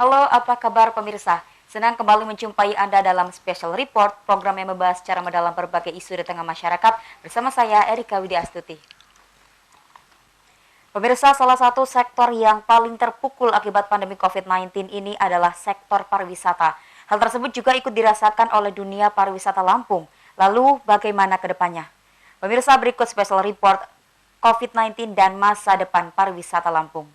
Halo, apa kabar pemirsa? Senang kembali menjumpai Anda dalam Special Report, program yang membahas secara mendalam berbagai isu di tengah masyarakat bersama saya, Erika Widya Astuti. Pemirsa, salah satu sektor yang paling terpukul akibat pandemi COVID-19 ini adalah sektor pariwisata. Hal tersebut juga ikut dirasakan oleh dunia pariwisata Lampung. Lalu, bagaimana ke depannya? Pemirsa, berikut Special Report COVID-19 dan masa depan pariwisata Lampung.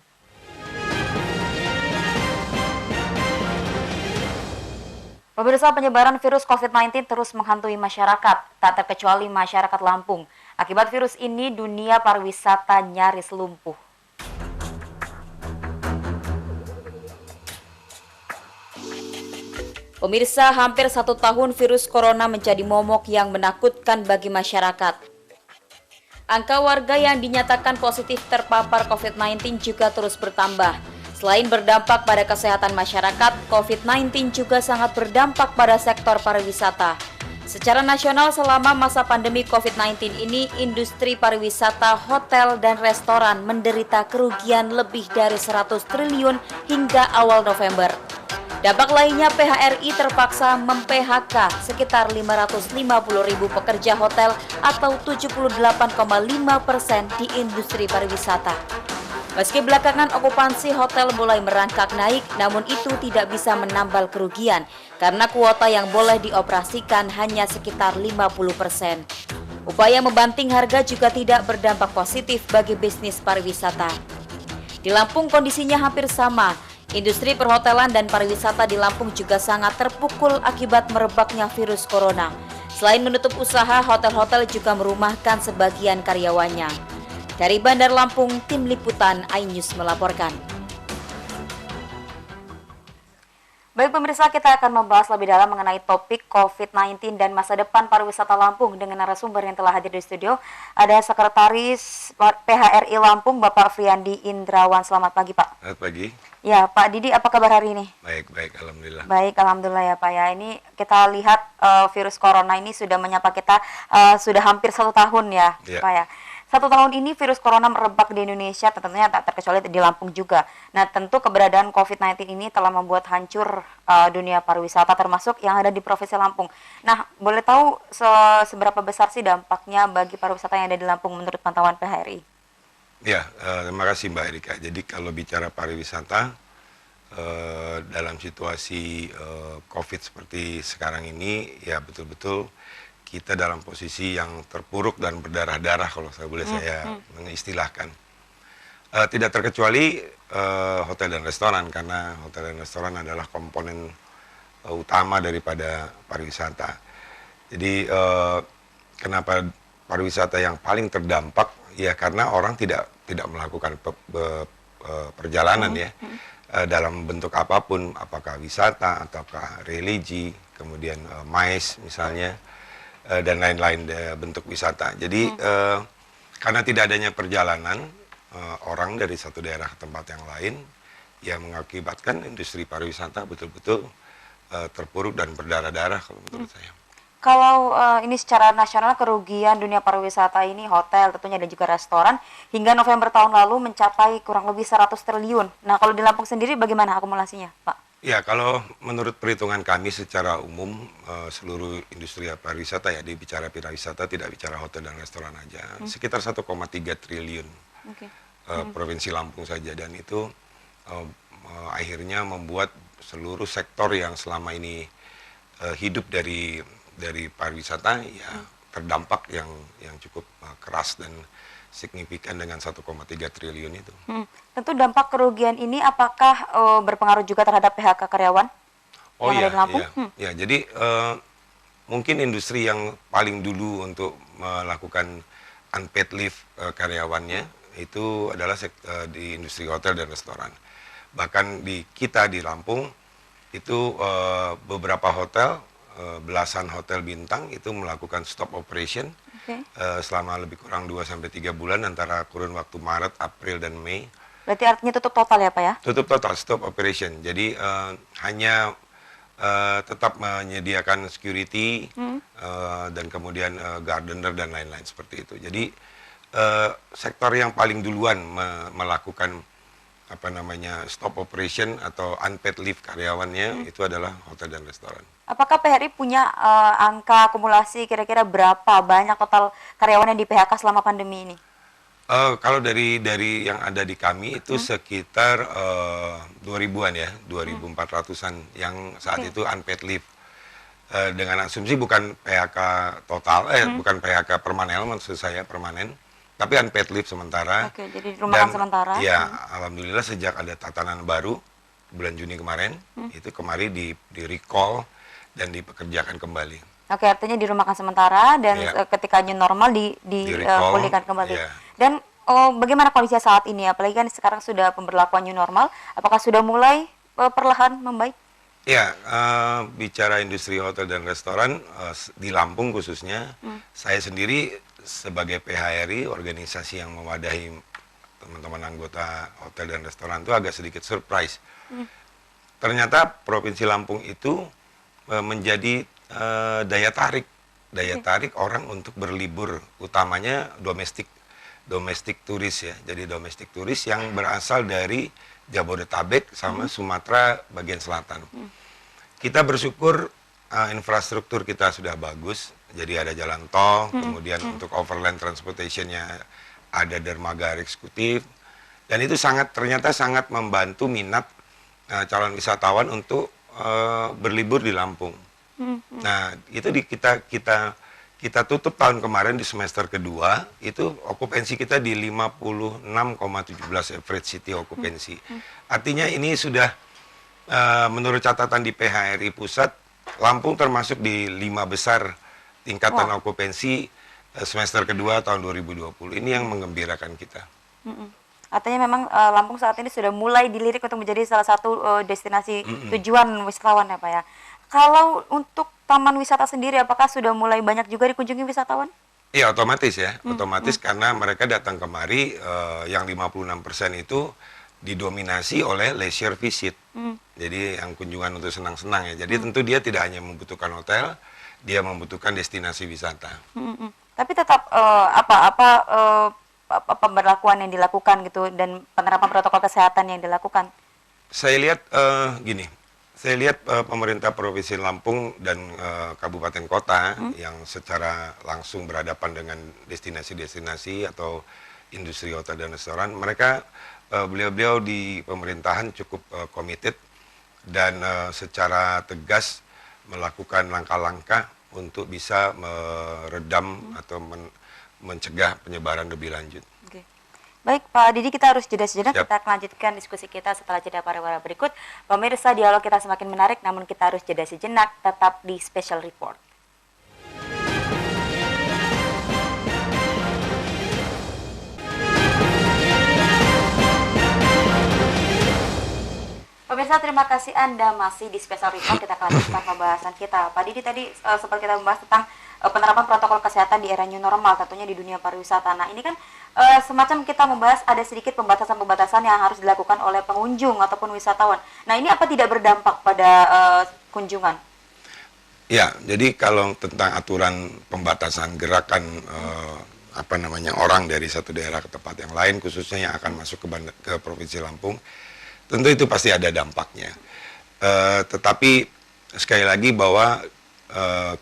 Pemirsa, penyebaran virus COVID-19 terus menghantui masyarakat, tak terkecuali masyarakat Lampung. Akibat virus ini, dunia pariwisata nyaris lumpuh. Pemirsa, hampir 1 tahun virus corona menjadi momok yang menakutkan bagi masyarakat. Angka warga yang dinyatakan positif terpapar COVID-19 juga terus bertambah. Selain berdampak pada kesehatan masyarakat, COVID-19 juga sangat berdampak pada sektor pariwisata. Secara nasional selama masa pandemi COVID-19 ini, industri pariwisata, hotel, dan restoran menderita kerugian lebih dari 100 triliun hingga awal November. Dampak lainnya, PHRI terpaksa mem-PHK sekitar 550.000 pekerja hotel atau 78,5% di industri pariwisata. Meski belakangan okupansi hotel mulai merangkak naik, namun itu tidak bisa menambal kerugian karena kuota yang boleh dioperasikan hanya sekitar 50%. Upaya membanting harga juga tidak berdampak positif bagi bisnis pariwisata. Di Lampung kondisinya hampir sama. Industri perhotelan dan pariwisata di Lampung juga sangat terpukul akibat merebaknya virus corona. Selain menutup usaha, hotel-hotel juga merumahkan sebagian karyawannya. Dari Bandar Lampung, Tim Liputan iNews melaporkan. Baik pemirsa, kita akan membahas lebih dalam mengenai topik COVID-19 dan masa depan pariwisata Lampung dengan narasumber yang telah hadir di studio. Ada Sekretaris PHRI Lampung, Bapak Friandi Indrawan. Selamat pagi, Pak. Selamat pagi. Ya, Pak Didi, apa kabar hari ini? Baik, alhamdulillah. Baik, alhamdulillah ya Pak ya. Ini kita lihat virus corona ini sudah menyapa kita sudah hampir 1 tahun ya, Pak ya. 1 tahun ini virus corona merebak di Indonesia, tentunya tak terkecuali di Lampung juga. Nah, tentu keberadaan COVID-19 ini telah membuat hancur dunia pariwisata termasuk yang ada di Provinsi Lampung. Nah, boleh tahu seberapa besar sih dampaknya bagi pariwisata yang ada di Lampung menurut pantauan PHRI? Ya, terima kasih Mbak Erika. Jadi kalau bicara pariwisata, dalam situasi COVID seperti sekarang ini, ya betul-betul kita dalam posisi yang terpuruk dan berdarah-darah kalau saya mengistilahkan. Tidak terkecuali hotel dan restoran, karena hotel dan restoran adalah komponen utama daripada pariwisata. Jadi kenapa pariwisata yang paling terdampak? Ya karena orang tidak melakukan perjalanan ya dalam bentuk apapun, apakah wisata ataukah religi, kemudian MICE misalnya, dan lain-lain bentuk wisata. Jadi karena tidak adanya perjalanan orang dari satu daerah ke tempat yang lain, yang mengakibatkan industri pariwisata betul-betul terpuruk dan berdarah-darah kalau menurut saya. Kalau ini secara nasional kerugian dunia pariwisata ini hotel tentunya dan juga restoran hingga November tahun lalu mencapai kurang lebih 100 triliun. Nah, kalau di Lampung sendiri bagaimana akumulasinya, Pak? Ya, kalau menurut perhitungan kami secara umum seluruh industri pariwisata ya, bicara pariwisata tidak bicara hotel dan restoran aja, sekitar 1,3 triliun Provinsi Lampung saja, dan itu akhirnya membuat seluruh sektor yang selama ini hidup dari pariwisata ya terdampak yang cukup keras dan signifikan dengan 1,3 triliun itu. Tentu dampak kerugian ini apakah berpengaruh juga terhadap PHK karyawan yang ada di Lampung? Ya, jadi mungkin industri yang paling dulu untuk melakukan unpaid leave karyawannya itu adalah di industri hotel dan restoran. Bahkan di Lampung itu beberapa hotel, belasan hotel bintang itu melakukan stop operation selama lebih kurang 2-3 bulan antara kurun waktu Maret, April, dan Mei. Berarti artinya tutup total ya Pak ya? Tutup total, stop operation. Jadi hanya tetap menyediakan security dan kemudian gardener dan lain-lain seperti itu. Jadi sektor yang paling duluan melakukan apa namanya stop operation atau unpaid leave karyawannya itu adalah hotel dan restoran. Apakah PHRI punya angka akumulasi kira-kira berapa banyak total karyawan yang di PHK selama pandemi ini? Kalau dari yang ada di kami itu sekitar 2000-an ya, 2400-an yang saat itu unpaid leave. Dengan asumsi bukan PHK total, bukan PHK permanen, maksud saya permanen, tapi unpaid leave sementara. Oke, jadi dirumahkan sementara. Ya, alhamdulillah sejak ada tatanan baru bulan Juni kemarin, itu kemarin di recall dan dipekerjakan kembali. Oke, artinya dirumahkan sementara dan ketika new normal dipulihkan kembali. Yeah. Dan bagaimana kondisi saat ini? Apalagi kan sekarang sudah pemberlakuan new normal, apakah sudah mulai perlahan membaik? Ya, bicara industri hotel dan restoran di Lampung khususnya, saya sendiri sebagai PHRI, organisasi yang mewadahi teman-teman anggota hotel dan restoran itu agak sedikit surprise. Ternyata Provinsi Lampung itu menjadi daya tarik orang untuk berlibur, utamanya domestik turis ya. Jadi domestik turis yang berasal dari Jabodetabek sama Sumatera bagian selatan. Kita bersyukur infrastruktur kita sudah bagus, jadi ada jalan tol, kemudian untuk overland transportation-nya ada dermaga eksekutif, dan itu ternyata sangat membantu minat calon wisatawan untuk berlibur di Lampung. Nah, itu kita tutup tahun kemarin di semester kedua, itu okupansi kita di 56,17 average city occupancy. Artinya ini sudah, menurut catatan di PHRI Pusat, Lampung termasuk di 5 besar tingkatan okupansi semester kedua tahun 2020. Ini yang menggembirakan kita. Artinya memang Lampung saat ini sudah mulai dilirik untuk menjadi salah satu destinasi tujuan wisatawan ya Pak ya. Kalau untuk taman wisata sendiri, apakah sudah mulai banyak juga dikunjungi wisatawan? Iya, otomatis ya. Otomatis karena mereka datang kemari, yang 56% itu didominasi oleh leisure visit. Jadi yang kunjungan untuk senang-senang ya. Jadi tentu dia tidak hanya membutuhkan hotel, dia membutuhkan destinasi wisata. Tapi tetap pemberlakuan yang dilakukan gitu dan penerapan protokol kesehatan yang dilakukan? Saya lihat gini. Saya lihat pemerintah Provinsi Lampung dan kabupaten kota yang secara langsung berhadapan dengan destinasi-destinasi atau industri hotel dan restoran, mereka beliau-beliau di pemerintahan cukup committed dan secara tegas melakukan langkah-langkah untuk bisa meredam atau mencegah penyebaran lebih lanjut. Baik, Pak Didi, kita harus jeda sejenak. Kita akan lanjutkan diskusi kita setelah jeda pariwara berikut. Pemirsa, dialog kita semakin menarik, namun kita harus jeda sejenak. Tetap di Special Report. Pemirsa, terima kasih Anda masih di Special Report. Kita akan lanjutkan pembahasan kita. Pak Didi, tadi sempat kita membahas tentang penerapan protokol kesehatan di era new normal, tentunya di dunia pariwisata. Nah, ini kan semacam kita membahas ada sedikit pembatasan-pembatasan yang harus dilakukan oleh pengunjung ataupun wisatawan. Nah, ini apa tidak berdampak pada kunjungan? Ya, jadi kalau tentang aturan pembatasan gerakan orang dari satu daerah ke tempat yang lain, khususnya yang akan masuk ke Provinsi Lampung, tentu itu pasti ada dampaknya. Tetapi sekali lagi bahwa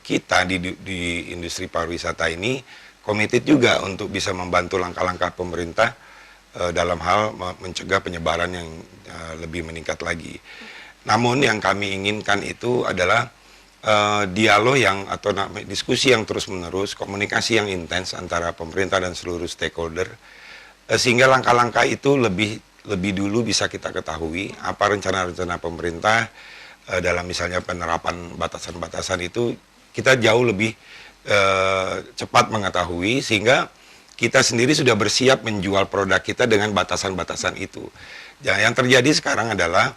kita di industri pariwisata ini komited juga untuk bisa membantu langkah-langkah pemerintah dalam hal mencegah penyebaran yang lebih meningkat lagi. Namun yang kami inginkan itu adalah dialog atau diskusi yang terus-menerus, komunikasi yang intens antara pemerintah dan seluruh stakeholder, sehingga langkah-langkah itu lebih dulu bisa kita ketahui apa rencana-rencana pemerintah dalam misalnya penerapan batasan-batasan itu kita jauh lebih cepat mengetahui, sehingga kita sendiri sudah bersiap menjual produk kita dengan batasan-batasan itu. Yang terjadi sekarang adalah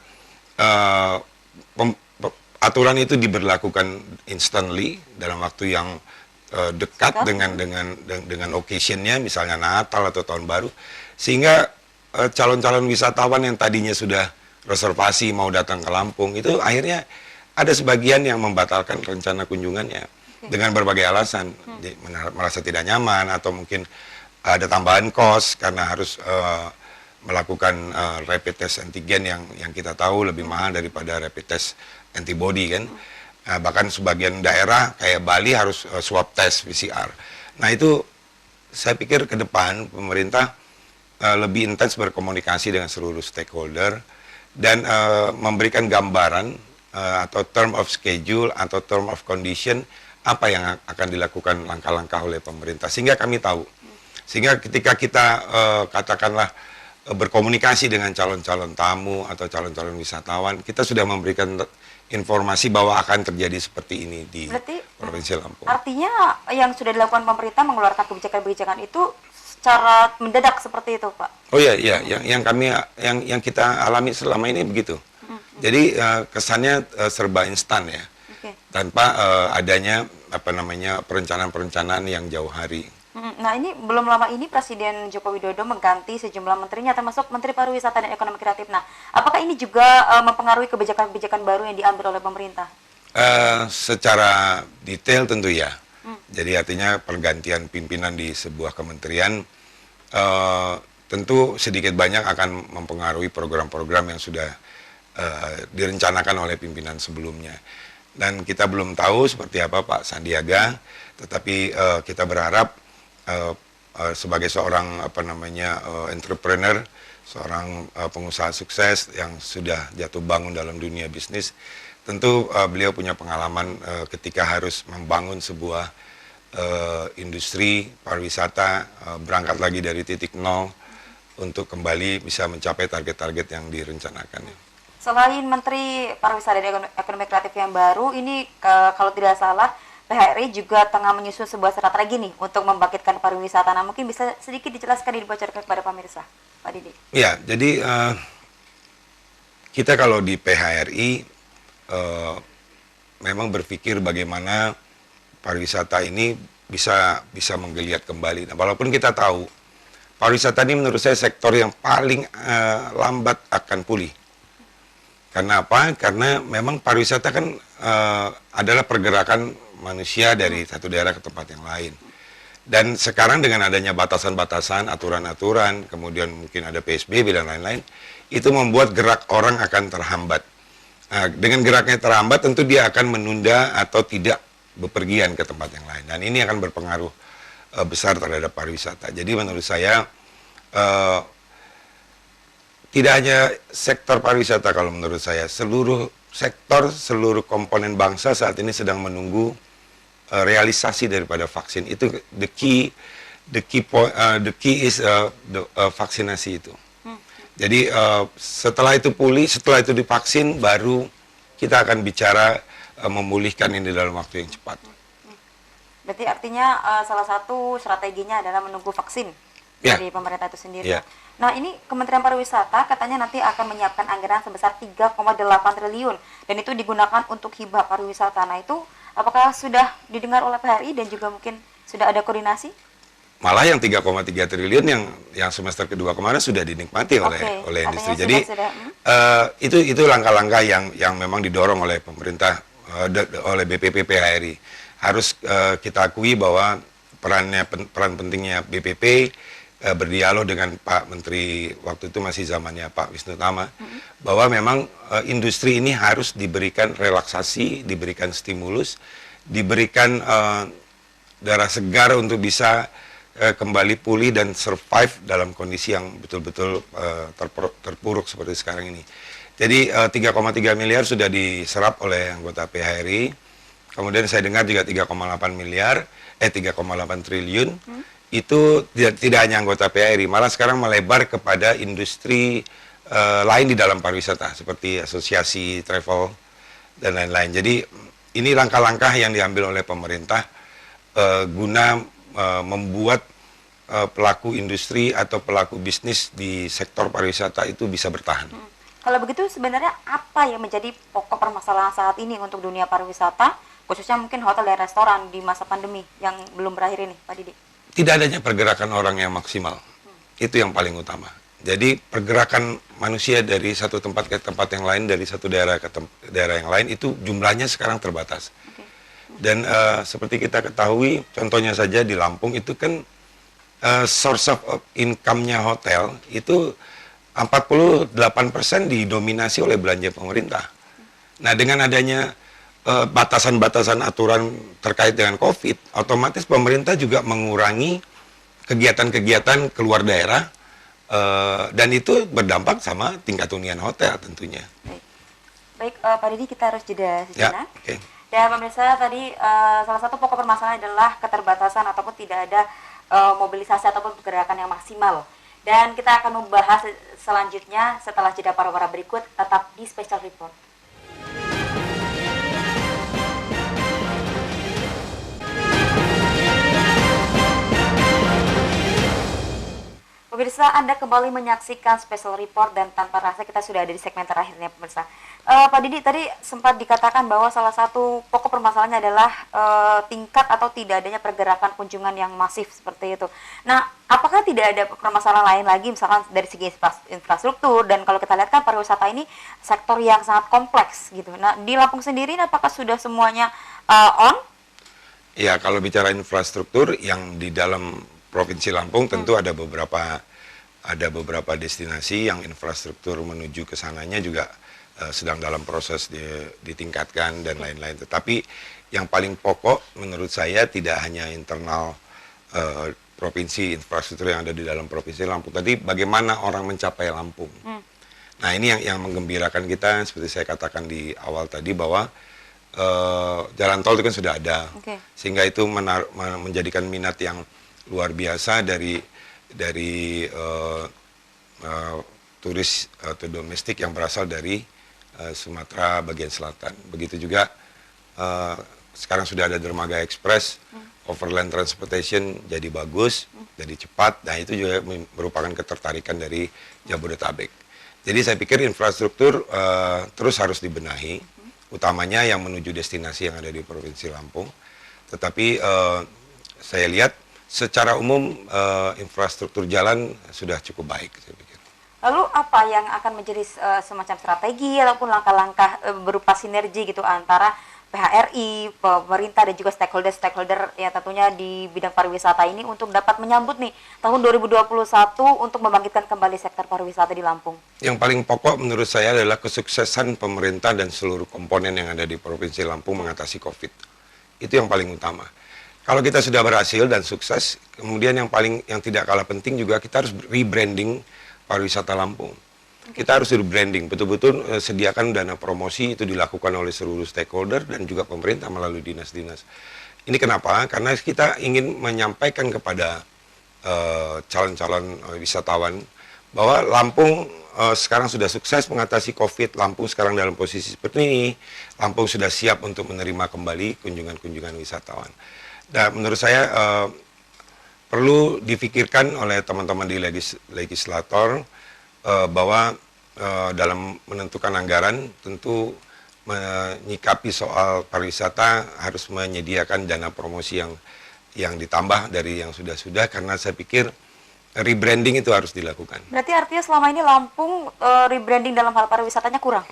aturan itu diberlakukan instantly dalam waktu yang dekat dengan occasion-nya, misalnya Natal atau Tahun Baru, sehingga calon-calon wisatawan yang tadinya sudah reservasi mau datang ke Lampung itu akhirnya ada sebagian yang membatalkan rencana kunjungannya dengan berbagai alasan, merasa tidak nyaman atau mungkin ada tambahan kos karena harus melakukan rapid test antigen yang kita tahu lebih mahal daripada rapid test antibody kan. Bahkan sebagian daerah kayak Bali harus swab test PCR. Nah itu saya pikir ke depan pemerintah lebih intens berkomunikasi dengan seluruh stakeholder dan memberikan gambaran atau term of schedule atau term of condition apa yang akan dilakukan langkah-langkah oleh pemerintah sehingga kami tahu. Sehingga ketika kita katakanlah berkomunikasi dengan calon-calon tamu atau calon-calon wisatawan, kita sudah memberikan informasi bahwa akan terjadi seperti ini di Provinsi Lampung. Artinya yang sudah dilakukan pemerintah mengeluarkan kebijakan-kebijakan itu secara mendadak seperti itu, Pak? Oh iya, yang kita alami selama ini begitu. Jadi kesannya serba instan ya, tanpa adanya perencanaan-perencanaan yang jauh hari. Nah ini belum lama ini Presiden Joko Widodo mengganti sejumlah menterinya termasuk Menteri Pariwisata dan Ekonomi Kreatif. Nah, apakah ini juga mempengaruhi kebijakan-kebijakan baru yang diambil oleh pemerintah? Secara detail tentu ya. Jadi artinya pergantian pimpinan di sebuah kementerian tentu sedikit banyak akan mempengaruhi program-program yang sudah direncanakan oleh pimpinan sebelumnya. Dan kita belum tahu seperti apa Pak Sandiaga, tetapi kita berharap sebagai seorang entrepreneur, seorang pengusaha sukses yang sudah jatuh bangun dalam dunia bisnis, tentu beliau punya pengalaman ketika harus membangun sebuah industri pariwisata, berangkat lagi dari titik nol untuk kembali bisa mencapai target-target yang direncanakan. Selain Menteri Pariwisata dan Ekonomi Kreatif yang baru, ini kalau tidak salah PHRI juga tengah menyusun sebuah strategi nih untuk membangkitkan pariwisata. Nah, mungkin bisa sedikit dijelaskan dan dibocorkan kepada pemirsa, Pak Didi. Ya, jadi kita kalau di PHRI memang berpikir bagaimana pariwisata ini bisa menggeliat kembali. Nah, walaupun kita tahu pariwisata ini menurut saya sektor yang paling lambat akan pulih. Karena apa? Karena memang pariwisata kan adalah pergerakan manusia dari satu daerah ke tempat yang lain. Dan sekarang dengan adanya batasan-batasan, aturan-aturan, kemudian mungkin ada PSBB dan lain-lain, itu membuat gerak orang akan terhambat. Nah, dengan geraknya terhambat, tentu dia akan menunda atau tidak bepergian ke tempat yang lain. Dan ini akan berpengaruh besar terhadap pariwisata. Jadi menurut saya, tidak hanya sektor pariwisata kalau menurut saya, seluruh sektor, seluruh komponen bangsa saat ini sedang menunggu realisasi daripada vaksin. Itu the key is vaksinasi itu. Jadi setelah itu pulih, setelah itu divaksin, baru kita akan bicara memulihkan ini dalam waktu yang cepat. Berarti artinya salah satu strateginya adalah menunggu vaksin dari pemerintah itu sendiri. Nah, ini Kementerian Pariwisata katanya nanti akan menyiapkan anggaran sebesar 3,8 triliun dan itu digunakan untuk hibah pariwisata. Nah, itu apakah sudah didengar oleh PHRI dan juga mungkin sudah ada koordinasi? Malah yang 3,3 triliun yang semester kedua kemarin sudah dinikmati oleh industri. Jadi itu langkah-langkah yang memang didorong oleh pemerintah, oleh BPP PHRI. Harus kita akui bahwa peran pentingnya BPP berdialog dengan Pak Menteri waktu itu masih zamannya Pak Wisnu Tama, bahwa memang industri ini harus diberikan relaksasi, diberikan stimulus, diberikan darah segar untuk bisa kembali pulih dan survive dalam kondisi yang betul-betul terpuruk seperti sekarang ini. Jadi 3,3 miliar sudah diserap oleh anggota PHRI. Kemudian saya dengar juga 3,8 triliun itu tidak hanya anggota PHRI, malah sekarang melebar kepada industri lain di dalam pariwisata seperti asosiasi travel dan lain-lain. Jadi ini langkah-langkah yang diambil oleh pemerintah guna membuat pelaku industri atau pelaku bisnis di sektor pariwisata itu bisa bertahan. Kalau begitu sebenarnya apa yang menjadi pokok permasalahan saat ini untuk dunia pariwisata, khususnya mungkin hotel dan restoran di masa pandemi yang belum berakhir ini, Pak Didi? Tidak adanya pergerakan orang yang maksimal, itu yang paling utama. Jadi pergerakan manusia dari satu tempat ke tempat yang lain, dari satu daerah ke daerah yang lain, itu jumlahnya sekarang terbatas. Dan seperti kita ketahui, contohnya saja di Lampung itu kan source of income-nya hotel itu 48% didominasi oleh belanja pemerintah. Nah, dengan adanya batasan-batasan aturan terkait dengan COVID, otomatis pemerintah juga mengurangi kegiatan-kegiatan keluar daerah, dan itu berdampak sama tingkat hunian hotel tentunya. Baik, Pak Didi, kita harus jeda sejenak. Ya, okay. Dan pemirsa, tadi salah satu pokok permasalahan adalah keterbatasan ataupun tidak ada mobilisasi ataupun pergerakan yang maksimal. Dan kita akan membahas selanjutnya setelah jeda para berikut, tetap di Special Report. Pemirsa, Anda kembali menyaksikan Special Report dan tanpa rasa kita sudah ada di segmen terakhirnya, pemirsa. Pak Didi, tadi sempat dikatakan bahwa salah satu pokok permasalahannya adalah tingkat atau tidak adanya pergerakan kunjungan yang masif seperti itu. Nah, apakah tidak ada permasalahan lain lagi, misalkan dari segi infrastruktur, dan kalau kita lihat kan pariwisata ini sektor yang sangat kompleks gitu. Nah, di Lampung sendiri apakah sudah semuanya on? Ya, kalau bicara infrastruktur yang di dalam Provinsi Lampung tentu ada beberapa destinasi yang infrastruktur menuju ke sananya juga sedang dalam proses ditingkatkan dan lain-lain. Tetapi yang paling pokok menurut saya tidak hanya internal provinsi, infrastruktur yang ada di dalam Provinsi Lampung. Tadi bagaimana orang mencapai Lampung. Nah, ini yang menggembirakan kita, seperti saya katakan di awal tadi bahwa jalan tol itu kan sudah ada. Sehingga itu menjadikan minat yang luar biasa dari turis atau domestik yang berasal dari Sumatera bagian selatan. Begitu juga sekarang sudah ada dermaga ekspres, overland transportation jadi bagus, jadi cepat. Nah, itu juga merupakan ketertarikan dari Jabodetabek. Jadi saya pikir infrastruktur terus harus dibenahi, utamanya yang menuju destinasi yang ada di Provinsi Lampung. Tetapi saya lihat secara umum infrastruktur jalan sudah cukup baik, saya pikir. Lalu apa yang akan menjadi semacam strategi ataupun langkah-langkah berupa sinergi gitu antara PHRI, pemerintah dan juga stakeholder ya tentunya di bidang pariwisata ini untuk dapat menyambut nih tahun 2021 untuk membangkitkan kembali sektor pariwisata di Lampung? Yang paling pokok menurut saya adalah kesuksesan pemerintah dan seluruh komponen yang ada di Provinsi Lampung mengatasi COVID. Itu yang paling utama. Kalau kita sudah berhasil dan sukses, kemudian yang tidak kalah penting juga kita harus rebranding pariwisata Lampung. Kita harus rebranding, betul-betul sediakan dana promosi, itu dilakukan oleh seluruh stakeholder dan juga pemerintah melalui dinas-dinas. Ini kenapa? Karena kita ingin menyampaikan kepada calon-calon wisatawan bahwa Lampung sekarang sudah sukses mengatasi COVID, Lampung sekarang dalam posisi seperti ini, Lampung sudah siap untuk menerima kembali kunjungan-kunjungan wisatawan. Dan menurut saya perlu difikirkan oleh teman-teman di legislator bahwa dalam menentukan anggaran tentu menyikapi soal pariwisata harus menyediakan dana promosi yang ditambah dari yang sudah-sudah, karena saya pikir rebranding itu harus dilakukan. Berarti artinya selama ini Lampung rebranding dalam hal pariwisatanya kurang?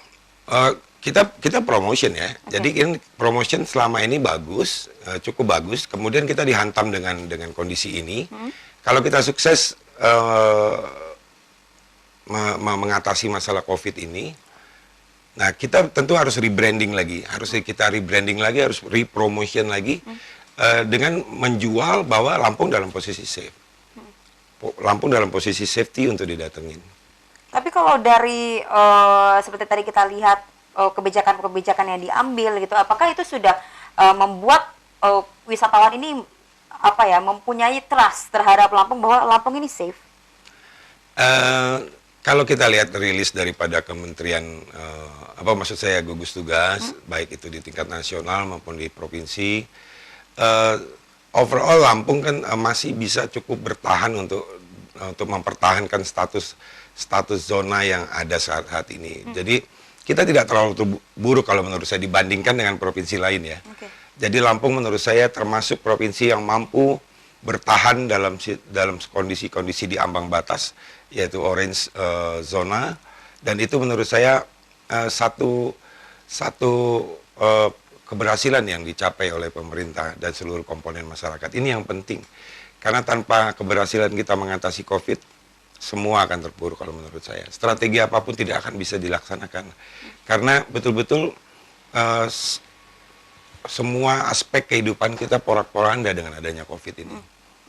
Kita promotion ya. Jadi ini promotion selama ini bagus, cukup bagus. Kemudian kita dihantam dengan kondisi ini. Kalau kita sukses mengatasi masalah COVID ini, nah kita tentu harus rebranding lagi, harus repromotion lagi dengan menjual bahwa Lampung dalam posisi safe. Lampung dalam posisi safety untuk didatengin. Tapi kalau dari seperti tadi kita lihat kebijakan-kebijakan yang diambil gitu, apakah itu sudah membuat wisatawan ini mempunyai trust terhadap Lampung bahwa Lampung ini safe? Kalau kita lihat rilis daripada kementerian maksud saya gugus tugas, baik itu di tingkat nasional maupun di provinsi, overall Lampung kan masih bisa cukup bertahan untuk mempertahankan status zona yang ada saat ini. Jadi kita tidak terlalu buruk kalau menurut saya dibandingkan dengan provinsi lain ya. Jadi Lampung menurut saya termasuk provinsi yang mampu bertahan dalam kondisi di ambang batas, yaitu orange zona, dan itu menurut saya satu keberhasilan yang dicapai oleh pemerintah dan seluruh komponen masyarakat. Ini yang penting, karena tanpa keberhasilan kita mengatasi COVID, semua akan terpuruk kalau menurut saya. Strategi apapun tidak akan bisa dilaksanakan karena betul-betul semua aspek kehidupan kita porak-poranda dengan adanya COVID ini.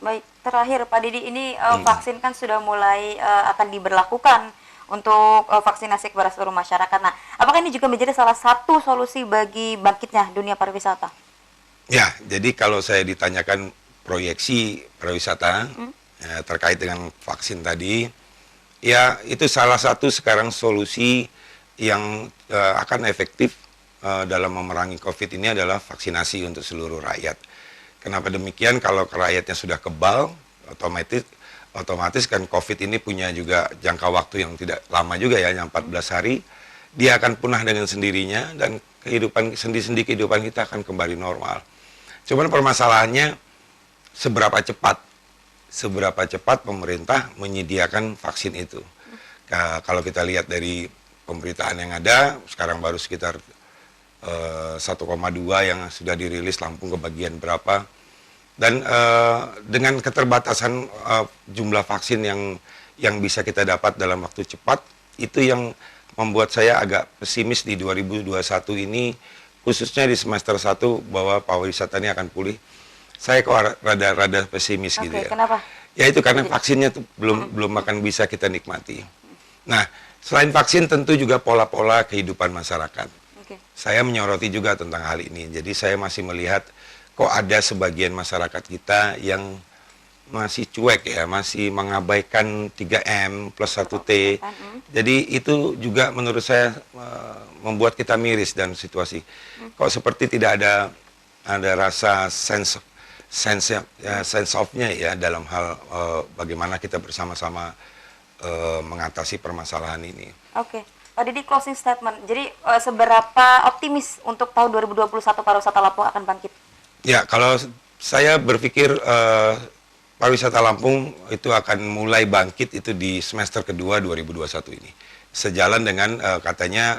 Baik, terakhir Pak Didi, ini vaksin kan sudah mulai akan diberlakukan untuk vaksinasi kepada seluruh masyarakat. Nah, apakah ini juga menjadi salah satu solusi bagi bangkitnya dunia pariwisata? Ya, jadi kalau saya ditanyakan proyeksi pariwisata terkait dengan vaksin tadi, ya itu salah satu sekarang solusi yang akan efektif dalam memerangi COVID ini adalah vaksinasi untuk seluruh rakyat. Kenapa demikian? Kalau rakyatnya sudah kebal, otomatis kan COVID ini punya juga jangka waktu yang tidak lama juga ya, yang 14 hari. Dia akan punah dengan sendirinya dan sendi-sendi kehidupan kita akan kembali normal. Cuman permasalahannya seberapa cepat pemerintah menyediakan vaksin itu. Kalau kita lihat dari pemberitaan yang ada, sekarang baru sekitar 1,2 yang sudah dirilis, Lampung kebagian berapa. Dan dengan keterbatasan jumlah vaksin yang bisa kita dapat dalam waktu cepat, itu yang membuat saya agak pesimis di 2021 ini, khususnya di semester 1 bahwa pariwisata ini akan pulih. Saya kok rada pesimis gitu ya. Kenapa? Ya itu karena vaksinnya tuh belum akan bisa kita nikmati. Nah, selain vaksin tentu juga pola-pola kehidupan masyarakat. Saya menyoroti juga tentang hal ini. Jadi saya masih melihat kok ada sebagian masyarakat kita yang masih cuek ya, masih mengabaikan 3M plus 1T. Jadi itu juga menurut saya membuat kita miris dan situasi. Kok seperti tidak ada rasa sense of-nya ya dalam hal bagaimana kita bersama-sama mengatasi permasalahan ini. Oke. Pak Didi, closing statement. Jadi seberapa optimis untuk tahun 2021 pariwisata Lampung akan bangkit? Ya, kalau saya berpikir pariwisata Lampung itu akan mulai bangkit itu di semester kedua 2021 ini. Sejalan dengan katanya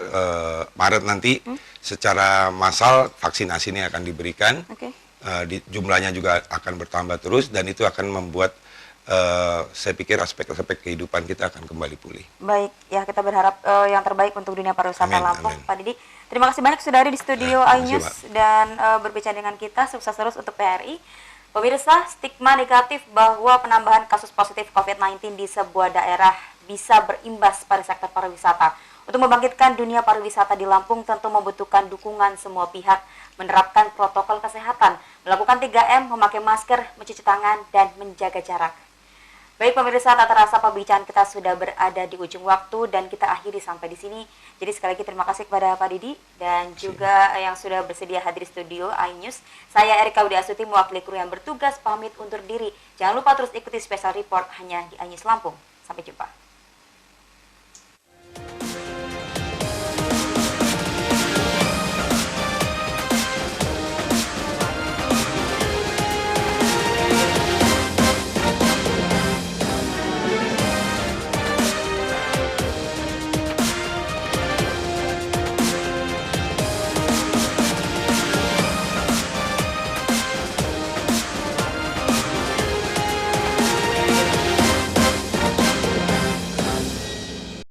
Maret nanti secara massal vaksinasi ini akan diberikan. Jumlahnya juga akan bertambah terus dan itu akan membuat saya pikir aspek-aspek kehidupan kita akan kembali pulih. Baik, ya kita berharap yang terbaik untuk dunia pariwisata Lampung. Pak Didi, terima kasih banyak sudah ada di studio iNews dan berbicara dengan kita. Sukses terus untuk PRI. Pemirsa, stigma negatif bahwa penambahan kasus positif COVID-19 di sebuah daerah bisa berimbas pada sektor pariwisata. Untuk membangkitkan dunia pariwisata di Lampung tentu membutuhkan dukungan semua pihak, menerapkan protokol kesehatan, melakukan 3M, memakai masker, mencuci tangan, dan menjaga jarak. Baik pemirsa, tak terasa pembicaraan kita sudah berada di ujung waktu dan kita akhiri sampai di sini. Jadi sekali lagi terima kasih kepada Pak Didi dan juga yang sudah bersedia hadir di studio iNews. Saya Erika Widiasuti mewakili kru yang bertugas pamit undur diri. Jangan lupa terus ikuti special report hanya di iNews Lampung. Sampai jumpa.